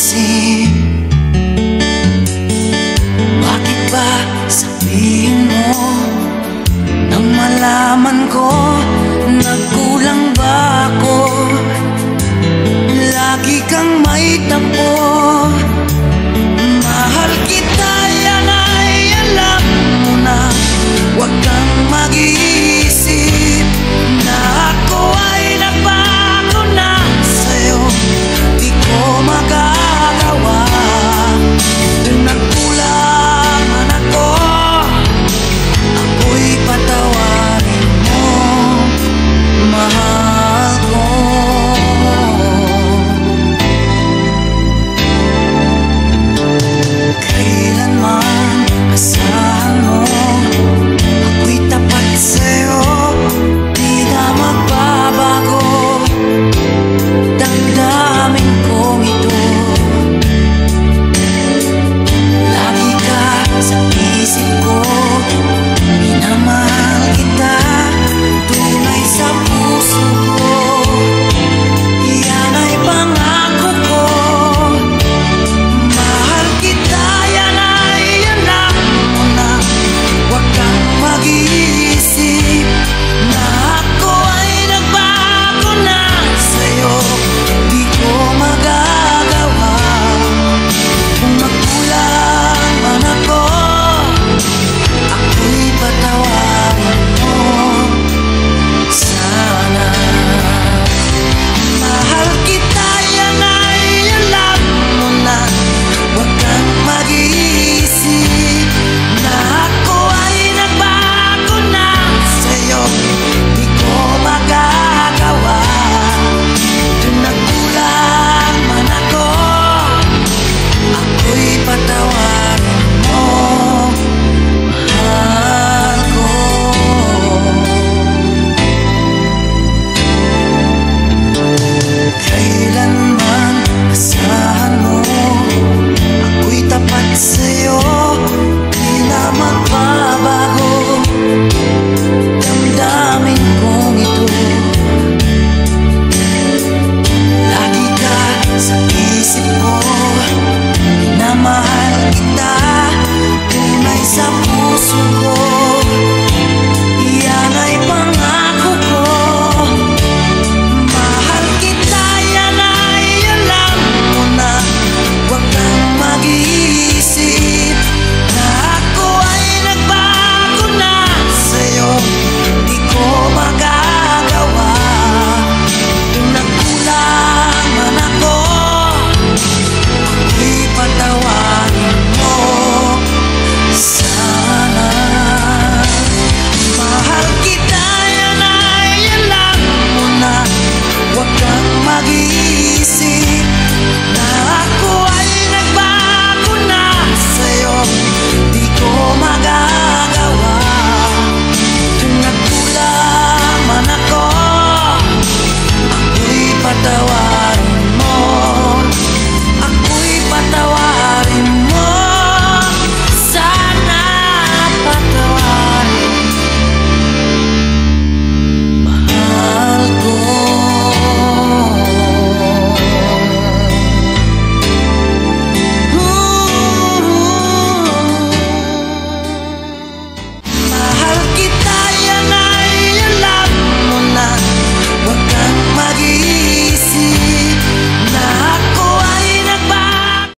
mapansin. Bakit ba sabihin mo nang malaman ko nagkulang ba ako? Lagi kang may tampo. Mahal kita, yan ay alam mo na. Huwag kang mag-iisip na ako ay nagbago na sa'yo. Di ko magagawa. Kung nagkulang man ako, ako'y patawarin mo, mahal ko. Kailanman asahan mo, ako'y tapat sa'yo, di na magbabago. Damdamin kong ito, lagi ka sa isip ko. Minamahal kita, tunay sa puso ko. Yan ay pangako ko. Mahal kita, yan ay alam mo na. Huwag kang mag-iisip na ako ay nagbago na sa'yo. Di ko magagawa. Kung nagkulang man ako, ako'y patawarin mo sana. Mahal kita, yan ay alam mo na. Huwag kang mag-iisip na ako ay nagbago na sa'yo. Di ko magagawa. Kung nagkulang man ako, ako'y patawarin mo, mahal ko. Kailanman asahan mo, ako'y tapat sa'yo, di na magbabago. Damdamin kong ito, lagi ka sa isip ko. Minamahal kita, tunay sa puso ko.